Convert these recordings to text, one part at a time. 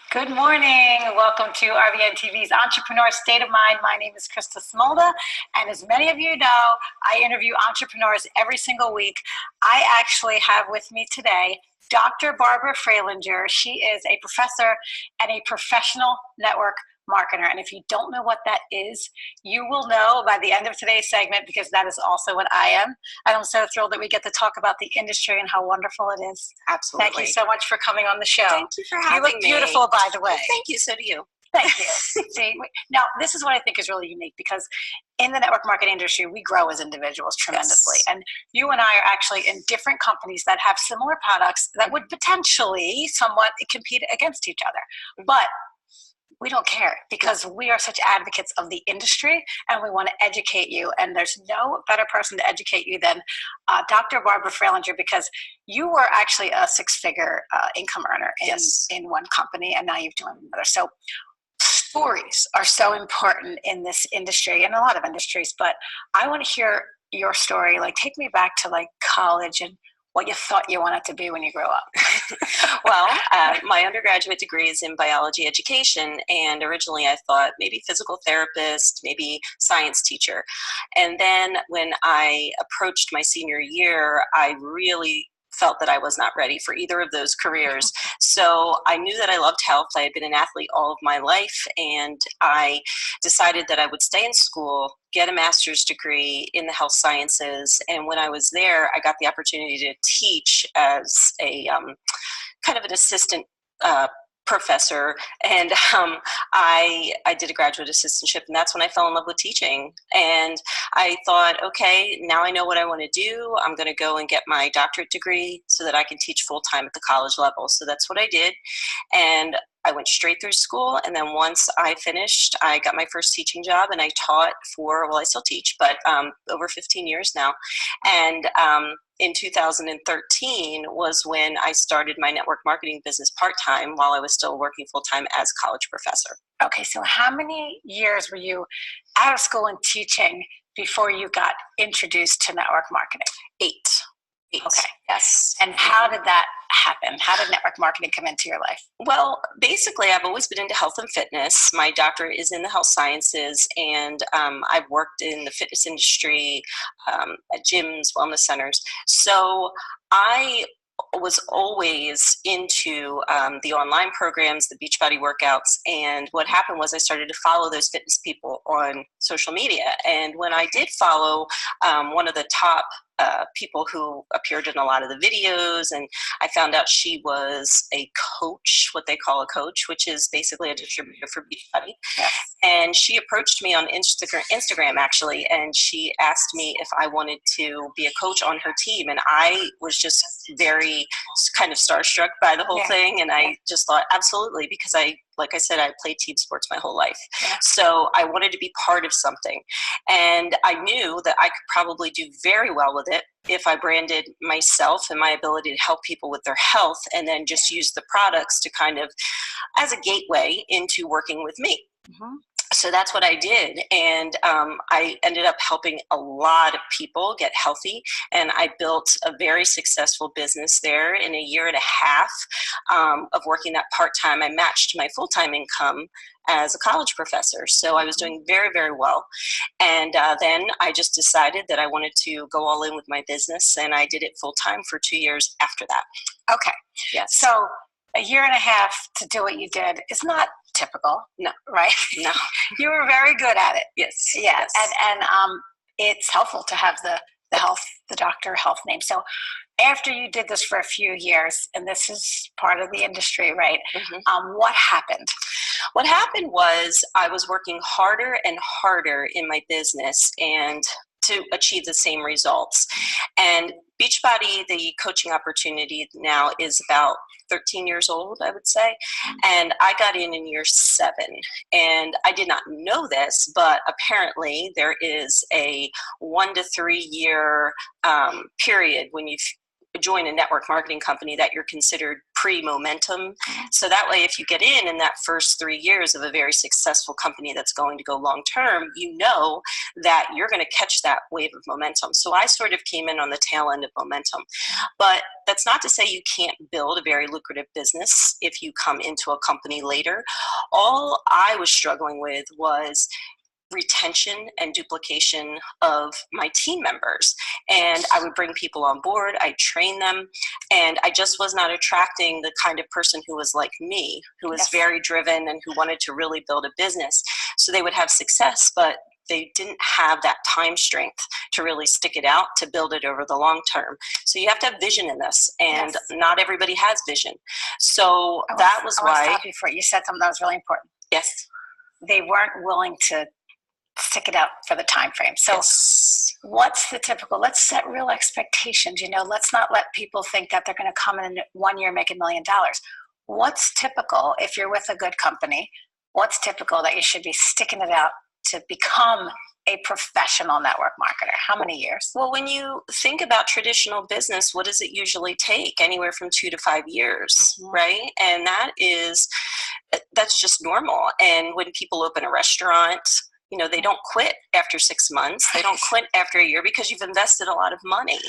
Good morning. Welcome to RBN TV's Entrepreneur State of Mind. My name is Krista Smolda, and as many of you know, I interview entrepreneurs every single week. I actually have with me today Dr. Barbara Freilinger. She is a professor and a professional network marketer. And if you don't know what that is, you will know by the end of today's segment, because that is also what I am. And I'm so thrilled that we get to talk about the industry and how wonderful it is. Absolutely. Thank you so much for coming on the show. Thank you for having me. You look beautiful, by the way. Well, thank you. So do you. Thank you. See, now this is what I think is really unique, because in the network marketing industry, we grow as individuals tremendously. Yes. And you and I are actually in different companies that have similar products that would potentially somewhat compete against each other. But we don't care, because we are such advocates of the industry and we want to educate you. And there's no better person to educate you than Dr. Barbara Freilinger, because you were actually a six-figure income earner in one company, and now you've joined another. So stories are so important in this industry and a lot of industries, but I want to hear your story. Like, take me back to like college and what you thought you wanted to be when you grew up. Well, my undergraduate degree is in biology education, and originally I thought maybe physical therapist, maybe science teacher. And then when I approached my senior year, I really felt that I was not ready for either of those careers. So I knew that I loved health. I had been an athlete all of my life, and I decided that I would stay in school, get a master's degree in the health sciences. And when I was there, I got the opportunity to teach as a kind of an assistant professor, and I did a graduate assistantship, and that's when I fell in love with teaching. And I thought, okay, now I know what I want to do. I'm going to go and get my doctorate degree so that I can teach full-time at the college level. So that's what I did, and I went straight through school. And then once I finished, I got my first teaching job, and I taught for, well, I still teach, but over 15 years now. And in 2013 was when I started my network marketing business part-time while I was still working full-time as a college professor. Okay, so how many years were you out of school and teaching before you got introduced to network marketing? 8. Okay. Yes. And how did that happen? How did network marketing come into your life? Well, basically, I've always been into health and fitness. My doctorate is in the health sciences, and I've worked in the fitness industry at gyms, wellness centers. So I was always into the online programs, the Beachbody workouts, and what happened was I started to follow those fitness people on social media. And when I did follow one of the top people who appeared in a lot of the videos, and I found out she was a coach, what they call a coach, which is basically a distributor for Beachbody. Yes. And she approached me on Instagram actually, and she asked me if I wanted to be a coach on her team. And I was just very kind of starstruck by the whole thing. And I just thought, absolutely, because like I said, I played team sports my whole life. Yeah. So I wanted to be part of something. And I knew that I could probably do very well with it if I branded myself and my ability to help people with their health, and then just use the products to kind of as a gateway into working with me. Mm-hmm. So that's what I did, and I ended up helping a lot of people get healthy, and I built a very successful business there in a year and a half of working that part-time. I matched my full-time income as a college professor, so I was doing very, very well. And then I just decided that I wanted to go all in with my business, and I did it full-time for 2 years after that. Okay. Yes. So a year and a half to do what you did is not typical. No. Right? No. You were very good at it. Yes. Yeah. Yes. And it's helpful to have the doctor health name. So after you did this for a few years, and this is part of the industry, right? Mm-hmm. What happened? What happened was I was working harder and harder in my business and to achieve the same results. And Beachbody, the coaching opportunity now is about 13 years old, I would say. And I got in year 7. And I did not know this, but apparently there is a 1 to 3 year period when you join a network marketing company that you're considered pre-momentum. So that way, if you get in that first 3 years of a very successful company that's going to go long term, you know that you're going to catch that wave of momentum. So I sort of came in on the tail end of momentum. But that's not to say you can't build a very lucrative business if you come into a company later. All I was struggling with was retention and duplication of my team members. And I would bring people on board, I'd train them, and I just was not attracting the kind of person who was like me, who was very driven and who wanted to really build a business. So they would have success, but they didn't have that time strength to really stick it out, to build it over the long term. So you have to have vision in this, and not everybody has vision. So that was why. I want to stop you for it. You said something that was really important. Yes. They weren't willing to stick it out for the time frame. So what's the typical, let's set real expectations, let's not let people think that they're going to come in 1 year, make $1 million. What's typical if you're with a good company? What's typical that you should be sticking it out to become a professional network marketer? How many years? Well, when you think about traditional business, what does it usually take? Anywhere from 2 to 5 years, right? And that's just normal. And when people open a restaurant, they don't quit after 6 months. They don't quit after a year because you've invested a lot of money.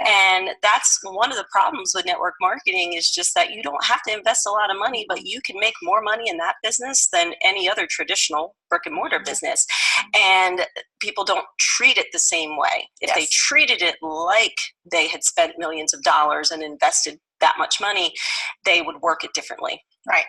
And that's one of the problems with network marketing, is just that you don't have to invest a lot of money, but you can make more money in that business than any other traditional brick and mortar business. And people don't treat it the same way. If they treated it like they had spent millions of dollars and invested that much money, they would work it differently. Right.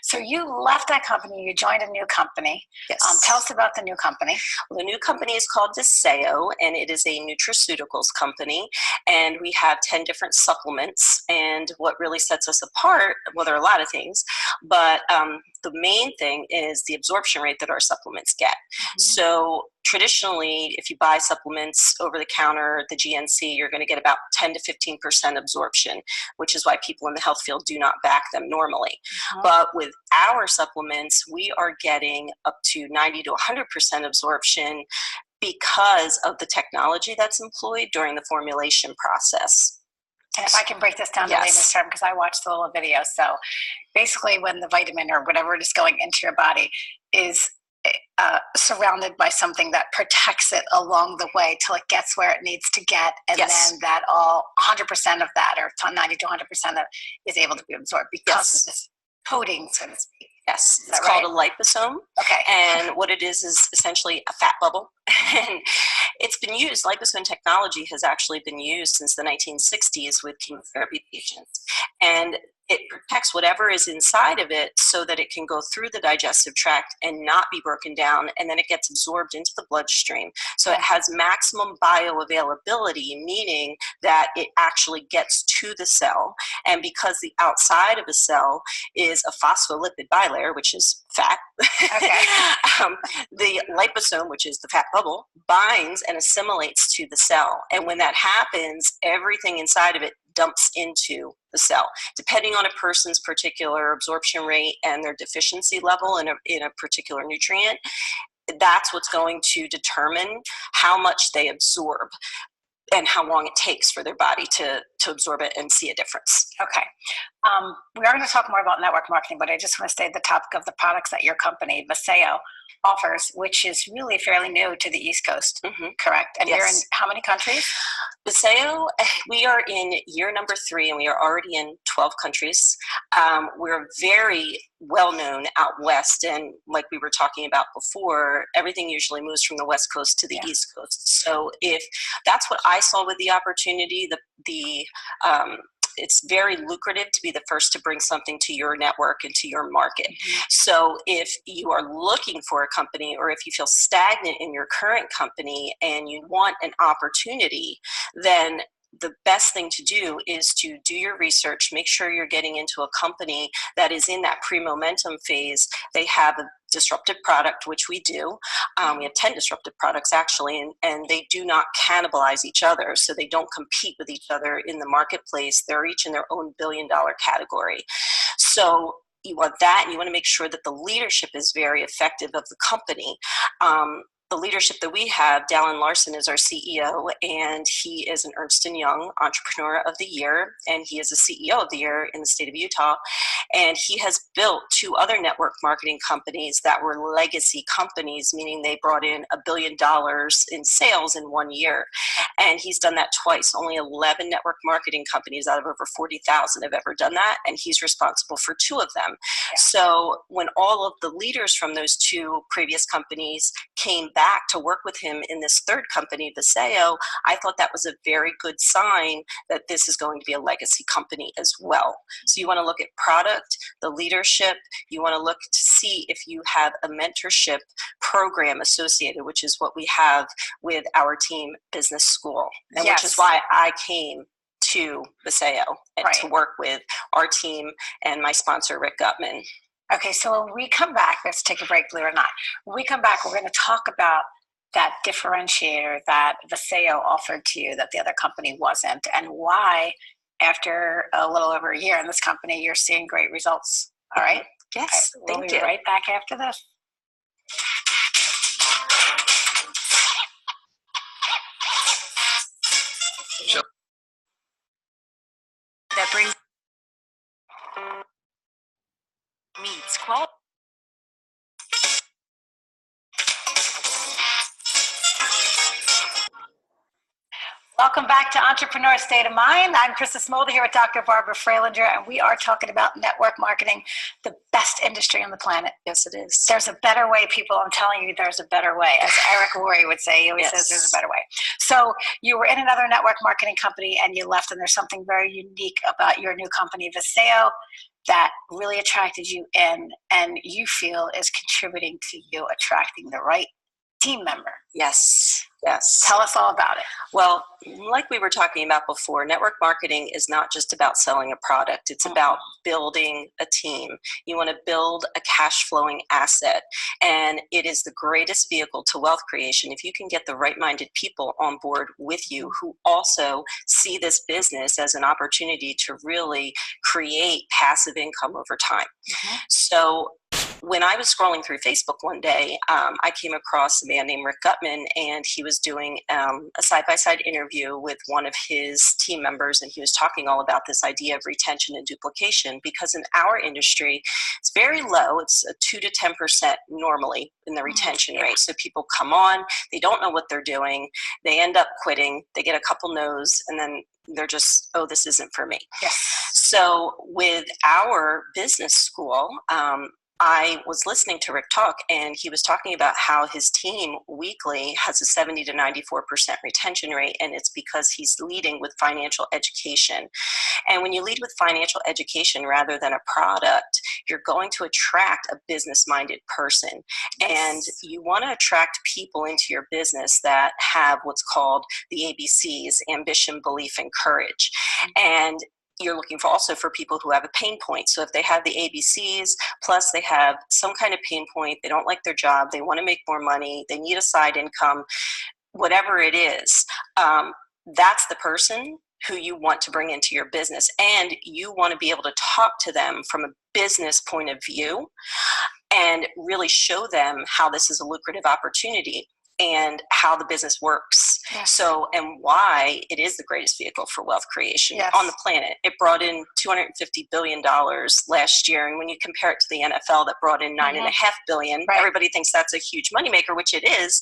So you left that company, you joined a new company. Yes. Tell us about the new company. Well, the new company is called Deseo, and it is a nutraceuticals company. And we have 10 different supplements. And what really sets us apart, well, there are a lot of things, but the main thing is the absorption rate that our supplements get. So traditionally, if you buy supplements over the counter, the GNC, you're going to get about 10 to 15% absorption, which is why people in the health field do not back them normally. But with our supplements, we are getting up to 90 to 100% absorption because of the technology that's employed during the formulation process. And if I can break this down to layman's term, because I watched the little video. So basically when the vitamin or whatever is going into your body is surrounded by something that protects it along the way till it gets where it needs to get, and then that all 100% of that, or 90 to 100% of it, is able to be absorbed because of this coating, so to speak. Yes, it's called a liposome. Okay. And what it is essentially a fat bubble. And it's been used, liposome technology has actually been used since the 1960s with chemotherapy patients. And it protects whatever is inside of it so that it can go through the digestive tract and not be broken down, and then it gets absorbed into the bloodstream. So it has maximum bioavailability, meaning that it actually gets to the cell. And because the outside of a cell is a phospholipid bilayer, which is fat, the liposome, which is the fat bubble, binds and assimilates to the cell. And when that happens, everything inside of it dumps into the cell. Depending on a person's particular absorption rate and their deficiency level in a particular nutrient, that's what's going to determine how much they absorb and how long it takes for their body to absorb it and see a difference. Okay. We are going to talk more about network marketing, but I just want to stay at the topic of the products that your company, Deseo, offers, which is really fairly new to the East Coast, correct? And you're in how many countries? Deseo, we are in year number 3, and we are already in 12 countries. We're very well known out west, and like we were talking about before, everything usually moves from the West Coast to the East Coast. So if that's what I saw with the opportunity, it's very lucrative to be the first to bring something to your network and to your market. So if you are looking for a company, or if you feel stagnant in your current company and you want an opportunity, then the best thing to do is to do your research, make sure you're getting into a company that is in that pre-momentum phase. They have a disruptive product, which we do. We have 10 disruptive products actually, and they do not cannibalize each other, so they don't compete with each other in the marketplace. They're each in their own billion-dollar category. So you want that, and you want to make sure that the leadership is very effective of the company. the leadership that we have, Dallin Larson is our CEO, and he is an Ernst & Young Entrepreneur of the Year, and he is a CEO of the Year in the state of Utah. And he has built 2 other network marketing companies that were legacy companies, meaning they brought in $1 billion in sales in 1 year. And he's done that twice. Only 11 network marketing companies out of over 40,000 have ever done that, and he's responsible for 2 of them. Yeah. So when all of the leaders from those 2 previous companies came back to work with him in this 3rd company, Viseo, I thought that was a very good sign that this is going to be a legacy company as well. So you want to look at product, the leadership, you want to look to see if you have a mentorship program associated, which is what we have with our team business school, and yes. which is why I came to Viseo and right. to work with our team and my sponsor, Rick Gutman. Okay, so when we come back, let's take a break, believe it or not. When we come back, we're going to talk about that differentiator that Viseo offered to you that the other company wasn't, and why after a little over a year in this company, you're seeing great results. All right? Yes, we'll be right back after this. That brings meets quality. Welcome back to Entrepreneur State of Mind. I'm Krista Smolder here with Dr. Barbara Freilinger, and we are talking about network marketing, the best industry on the planet. Yes, it is. There's a better way, people. I'm telling you, there's a better way. As Eric Worre would say, he always says there's a better way. So you were in another network marketing company and you left, and there's something very unique about your new company, Viseo, that really attracted you in and you feel is contributing to you attracting the right team member. Yes. Yes. Tell us all about it. Well, like we were talking about before, network marketing is not just about selling a product. It's about building a team. You want to build a cash flowing asset, and it is the greatest vehicle to wealth creation if you can get the right-minded people on board with you who also see this business as an opportunity to really create passive income over time. So when I was scrolling through Facebook one day, I came across a man named Rick Gutman, and he was doing a side-by-side interview with one of his team members, and he was talking all about this idea of retention and duplication, because in our industry, it's very low. It's a 2 to 10% normally in the retention rate. So people come on, they don't know what they're doing, they end up quitting, they get a couple no's, and then they're just, oh, this isn't for me. Yes. So with our business school, I was listening to Rick talk, and he was talking about how his team weekly has a 70 to 94% retention rate, and it's because he's leading with financial education. And when you lead with financial education rather than a product, you're going to attract a business-minded person. And you want to attract people into your business that have what's called the ABCs: ambition, belief, and courage. And you're looking for also for people who have a pain point. So if they have the ABCs, plus they have some kind of pain point, they don't like their job, they want to make more money, they need a side income, whatever it is, that's the person who you want to bring into your business. And you want to be able to talk to them from a business point of view and really show them how this is a lucrative opportunity and how the business works. Yes. So, and why it is the greatest vehicle for wealth creation on the planet. It brought in $250 billion last year. And when you compare it to the NFL that brought in $9.5 billion, everybody thinks that's a huge moneymaker, which it is.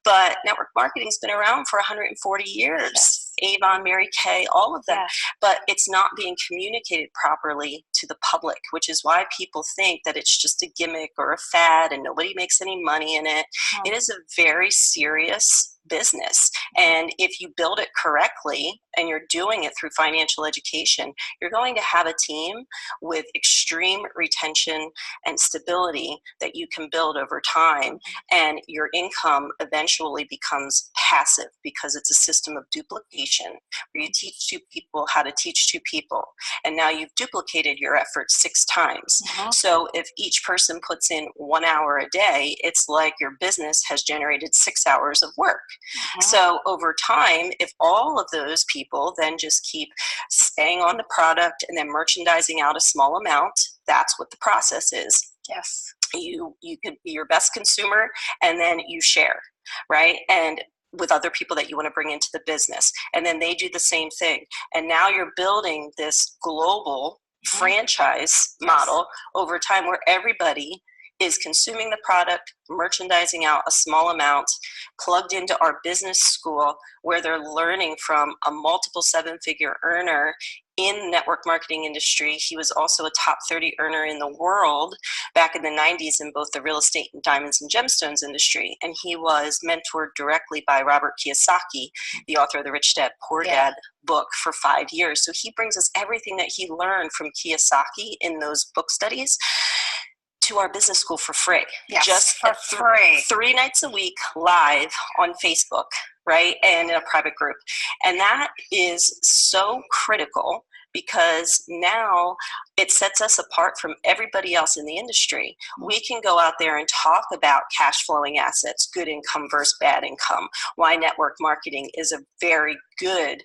But network marketing's been around for 140 years. Yes. Avon, Mary Kay, all of them. But it's not being communicated properly to the public, which is why people think that it's just a gimmick or a fad and nobody makes any money in it. It is a very serious business. And if you build it correctly and you're doing it through financial education, you're going to have a team with extreme retention and stability that you can build over time. And your income eventually becomes passive because it's a system of duplication where you teach 2 people how to teach 2 people. And now you've duplicated your efforts 6 times. So if each person puts in 1 hour a day, it's like your business has generated 6 hours of work. So over time, if all of those people then just keep staying on the product and then merchandising out a small amount, that's what the process is. Yes. You could be your best consumer, and then you share. right? And with other people that you want to bring into the business. And then they do the same thing. And now you're building this global franchise model over time where everybody is consuming the product, merchandising out a small amount, plugged into our business school where they're learning from a multiple seven-figure earner in the network marketing industry. He was also a top 30 earner in the world back in the 90s in both the real estate and diamonds and gemstones industry. And he was mentored directly by Robert Kiyosaki, the author of the Rich Dad, Poor Dad book, for 5 years. So he brings us everything that he learned from Kiyosaki in those book studies to our business school for free. Yes, just for free. 3 nights a week live on Facebook, right? And in a private group. And that is so critical because now it sets us apart from everybody else in the industry. We can go out there and talk about cash flowing assets, good income versus bad income, why network marketing is a very good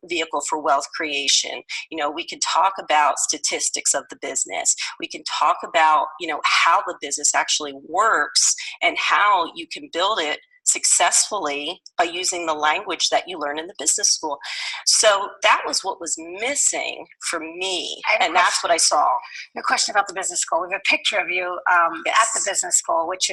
vehicle for wealth creation. You know, we can talk about statistics of the business. We can talk about, you know, how the business actually works and how you can build it successfully by using the language that you learn in the business school. So that was what was missing for me, and that's what I saw. No question about the business school. We have a picture of you at the business school, which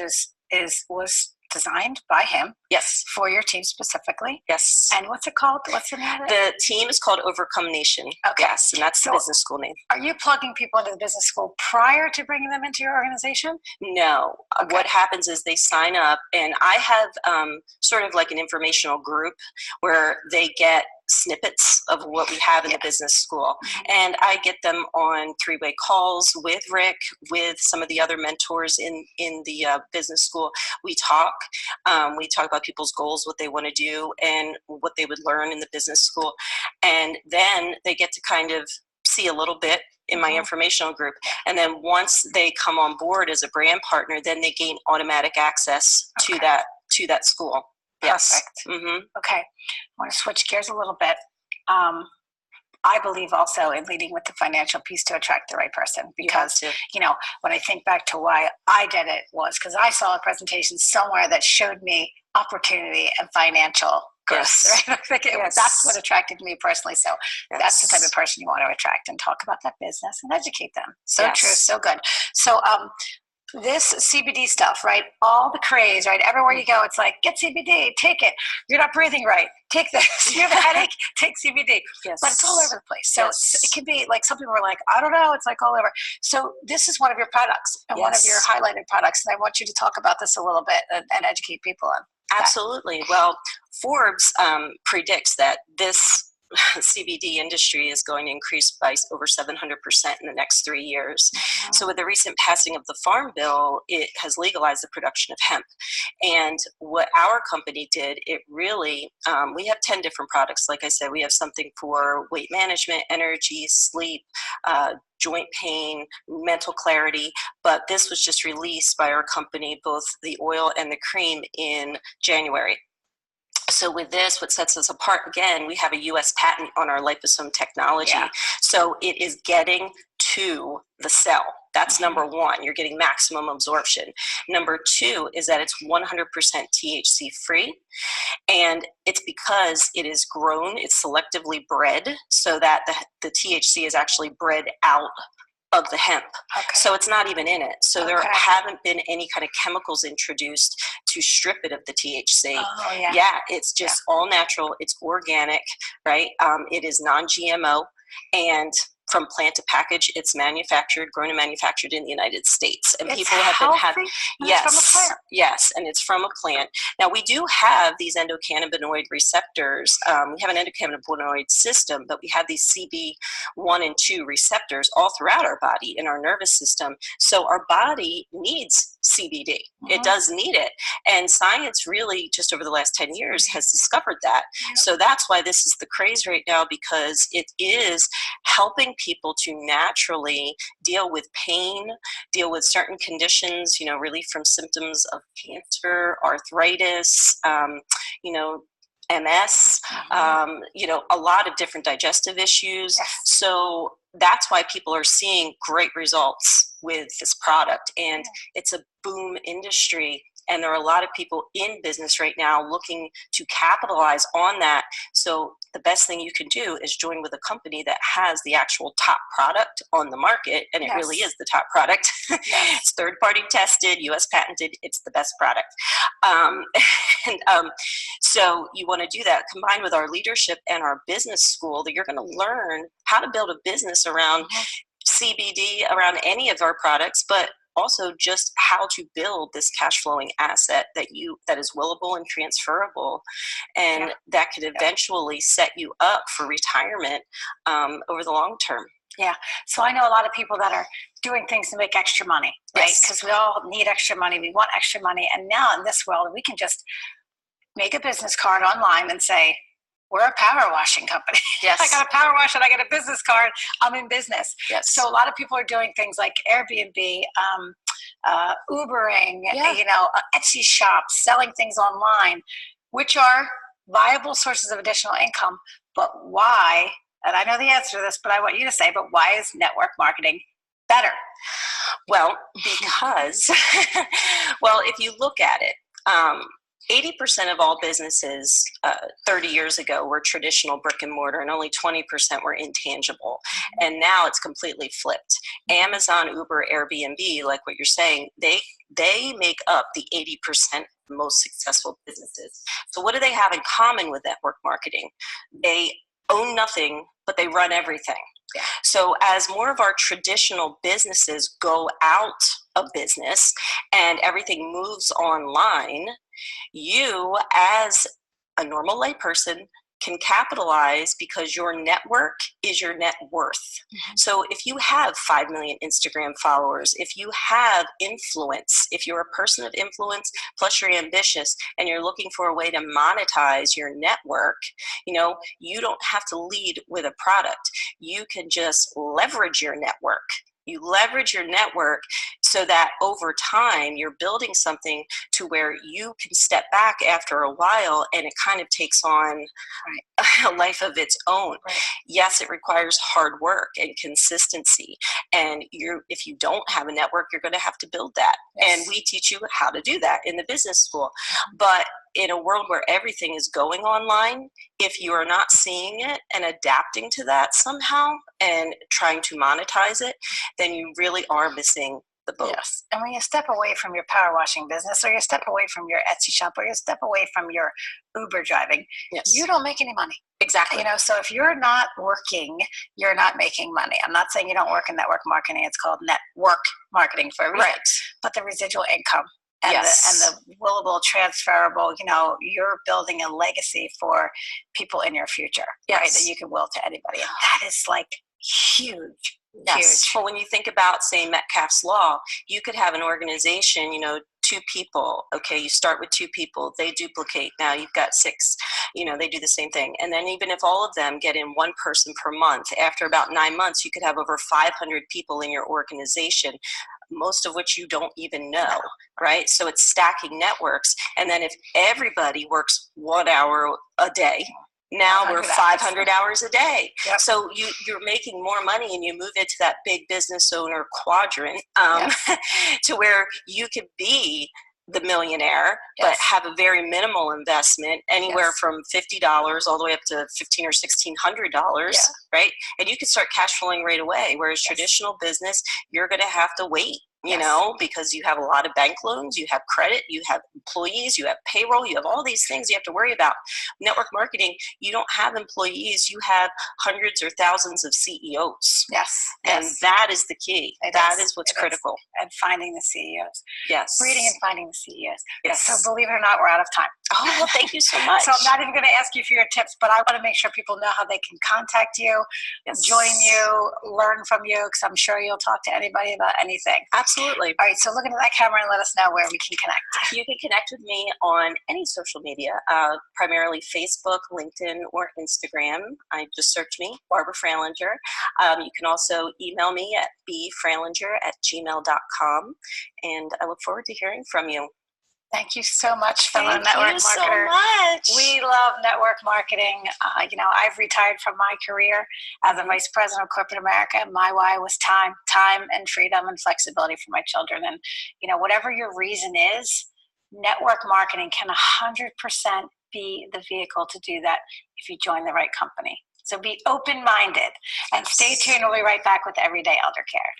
was designed by him. Yes. For your team specifically. Yes. And what's it called? What's the name of it? The team is called Overcome Nation. Okay. Yes, and that's the business school name. Are you plugging people into the business school prior to bringing them into your organization? No. Okay. What happens is they sign up, and I have sort of like an informational group where they get snippets of what we have in the business school. And I get them on 3-way calls with Rick, with some of the other mentors in the business school. We talk about people's goals, what they want to do, and what they would learn in the business school. And then they get to kind of see a little bit in my informational group. And then once they come on board as a brand partner, then they gain automatic access to that school. Yes. Perfect. Okay. I want to switch gears a little bit. I believe also in leading with the financial piece to attract the right person, because, you know, when I think back to why I did it was because I saw a presentation somewhere that showed me opportunity and financial growth. Right? I think that's what attracted me personally. So that's the type of person you want to attract and talk about that business and educate them. So true. So good. So, this CBD stuff, right? All the craze, right? Everywhere you go, it's like, get CBD, take it. You're not breathing right. Take this. You have a headache, take CBD. Yes. But it's all over the place. So it can be like, some people are like, I don't know, it's like all over. So this is one of your products and one of your highlighted products. And I want you to talk about this a little bit and educate people on that. Absolutely. Well, Forbes predicts that this CBD industry is going to increase by over 700% in the next 3 years. So with the recent passing of the Farm Bill, it has legalized the production of hemp. And what our company did, it really, we have 10 different products. Like I said, we have something for weight management, energy, sleep, joint pain, mental clarity, but this was just released by our company, both the oil and the cream, in January. So with this, what sets us apart, again, we have a U.S. patent on our liposome technology. So it is getting to the cell. That's number one. You're getting maximum absorption. Number two is that it's 100% THC free. And it's because it is grown, it's selectively bred, so that the THC is actually bred out of the hemp. So it's not even in it. So there haven't been any kind of chemicals introduced to strip it of the THC. It's just all natural. It's organic, right? It is non-GMO, and from plant to package, it's grown and manufactured in the United States. And people have been having, yes, and it's from a plant. Now, we do have these endocannabinoid receptors. We have an endocannabinoid system, but we have these CB1 and 2 receptors all throughout our body, in our nervous system. So our body needs CBD. It does need it. And science really, just over the last 10 years, has discovered that. So that's why this is the craze right now, because it is helping people to naturally deal with pain, deal with certain conditions, you know, relief from symptoms of cancer, arthritis, you know, MS, you know, a lot of different digestive issues. So that's why people are seeing great results with this product. And it's a boom industry And there are a lot of people in business right now looking to capitalize on that. So the best thing you can do is join with a company that has the actual top product on the market, and it really is the top product. It's third-party tested, U.S. patented. It's the best product. So you want to do that combined with our leadership and our business school, that you're going to learn how to build a business around CBD, around any of our products, but also just how to build this cash flowing asset that is willable and transferable, and that could eventually set you up for retirement over the long term. Yeah. So I know a lot of people that are doing things to make extra money, right? Because we all need extra money. We want extra money. And now in this world, we can just make a business card online and say, we're a power washing company. Yes. I got a power wash and I got a business card. I'm in business. Yes. So a lot of people are doing things like Airbnb, Ubering, Etsy shops, selling things online, which are viable sources of additional income. But why, and I know the answer to this, but I want you to say, but why is network marketing better? Well, because, if you look at it, 80% of all businesses 30 years ago were traditional brick and mortar, and only 20% were intangible. And now it's completely flipped. Amazon, Uber, Airbnb, like what you're saying, they make up the 80% most successful businesses. So what do they have in common with network marketing? They own nothing, but they run everything. Yeah. So as more of our traditional businesses go out of business and everything moves online, you as a normal layperson can capitalize because your network is your net worth. So if you have 5 million Instagram followers, if you have influence, if you're a person of influence, plus you're ambitious and you're looking for a way to monetize your network, you don't have to lead with a product. You can just leverage your network. You leverage your network so that over time you're building something to where you can step back after a while and it kind of takes on a life of its own. Right. Yes, it requires hard work and consistency. And if you don't have a network, you're going to have to build that. Yes. And we teach you how to do that in the business school. But in a world where everything is going online, if you are not seeing it and adapting to that somehow and trying to monetize it, then you really are missing the boat. Yes. And when you step away from your power washing business, or you step away from your Etsy shop, or you step away from your Uber driving, you don't make any money. Exactly. So if you're not working, you're not making money. I'm not saying you don't work in network marketing. It's called network marketing for a reason. Right. But the residual income and the willable, transferable, you're building a legacy for people in your future, right? That you can will to anybody. And that is like huge. Yes. Huge. Well, when you think about, say, Metcalfe's Law, you could have an organization, 2 people. Okay, you start with 2 people. They duplicate. Now you've got 6. They do the same thing. And then even if all of them get in 1 person per month, after about 9 months, you could have over 500 people in your organization, most of which you don't even know, right? So it's stacking networks. And then if everybody works 1 hour a day, now we're 500 hours a day. Yep. So you're making more money and you move into that big business owner quadrant to where you could be the millionaire, but have a very minimal investment, anywhere from $50 all the way up to $1,500 or $1,600, right? And you can start cash flowing right away. Whereas traditional business, you're going to have to wait. Because you have a lot of bank loans, you have credit, you have employees, you have payroll, you have all these things you have to worry about. Network marketing, you don't have employees, you have hundreds or thousands of CEOs. Yes. And that is the key. That is what's critical. And finding the CEOs. Yes. Reading and finding the CEOs. Yes. So believe it or not, we're out of time. Oh, well, thank you so much. So I'm not even going to ask you for your tips, but I want to make sure people know how they can contact you, join you, learn from you, because I'm sure you'll talk to anybody about anything. Absolutely. All right, so look into that camera and let us know where we can connect. You can connect with me on any social media, primarily Facebook, LinkedIn, or Instagram. Just search me, Barbara Fralinger. You can also email me at bfralinger@gmail.com, and I look forward to hearing from you. Thank you so much, fellow network marketer. Thank you so much. We love network marketing. I've retired from my career as a vice president of corporate America. My why was time and freedom and flexibility for my children. And, whatever your reason is, network marketing can 100% be the vehicle to do that if you join the right company. So be open-minded and stay tuned. We'll be right back with Everyday Elder Care.